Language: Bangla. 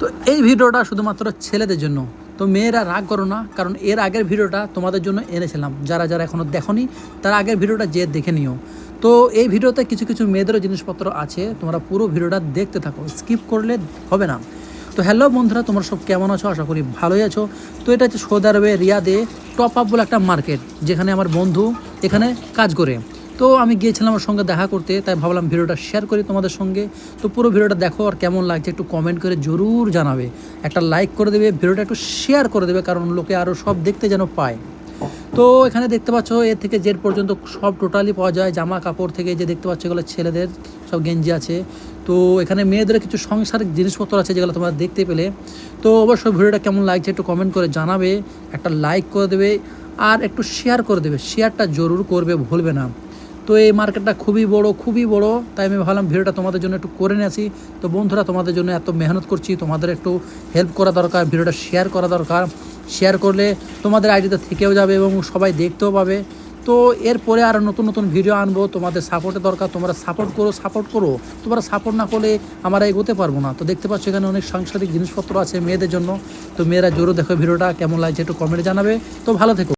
তো এই ভিডিওটা শুধুমাত্র ছেলেদের জন্য। তো মেয়েরা রাগ করো না, কারণ এর আগের ভিডিওটা তোমাদের জন্য এনেছিলাম। যারা যারা এখনও দেখোনি তারা আগের ভিডিওটা যে দেখে নিও। তো এই ভিডিওতে কিছু কিছু মেয়েদেরও জিনিসপত্র আছে, তোমরা পুরো ভিডিওটা দেখতে থাকো, স্কিপ করলে হবে না। তো হ্যালো বন্ধুরা, তোমরা সব কেমন আছো? আশা করি ভালোই আছো। তো এটা হচ্ছে সৌদি আরবে রিয়াদে টপ আপ বলে একটা মার্কেট, যেখানে আমার বন্ধু এখানে কাজ করে। তো আমি গিয়েছিলাম ওর সঙ্গে দেখা করতে, তাই ভাবলাম ভিডিওটা শেয়ার করি তোমাদের সঙ্গে। তো পুরো ভিডিওটা দেখো, আর কেমন লাগছে একটু কমেন্ট করে জরুর জানাবে, একটা লাইক করে দেবে, ভিডিওটা একটু শেয়ার করে দেবে, কারণ লোকে আরও সব দেখতে যেন পায়। তো এখানে দেখতে পাচ্ছ এ থেকে জেড পর্যন্ত সব টোটালি পাওয়া যায়। জামা কাপড় থেকে যে দেখতে পাচ্ছ এগুলো ছেলেদের সব গেঞ্জি আছে। তো এখানে মেয়েদের কিছু সংসারিক জিনিসপত্র আছে যেগুলো তোমরা দেখতে পেলে। তো অবশ্যই ভিডিওটা কেমন লাগছে একটু কমেন্ট করে জানাবে, একটা লাইক করে দেবে, আর একটু শেয়ার করে দেবে। শেয়ারটা জরুর করবে, ভুলবে না। তো এই মার্কেটটা খুবই বড়, তাই আমি ভাবলাম ভিডিওটা তোমাদের জন্য একটু করে নিয়েছি। তো বন্ধুরা, তোমাদের জন্য এত মেহনত করছি, তোমাদের একটু হেল্প করা দরকার, ভিডিওটা শেয়ার করা দরকার। শেয়ার করলে তোমাদের আইডিতে থেকেও যাবে এবং সবাই দেখতেও পাবে। তো এরপরে আর নতুন নতুন ভিডিও আনবো, তোমাদের সাপোর্টের দরকার। তোমরা সাপোর্ট করো। তোমরা সাপোর্ট না করলে আমরা এগোতে পারবো না। তো দেখতে পাচ্ছ এখানে অনেক সাংসারিক জিনিসপত্র আছে মেয়েদের জন্য। তো মেয়েরা জোরও দেখো ভিডিওটা কেমন লাগছে একটু কমেন্টে জানাবে। তো ভালো থেকো।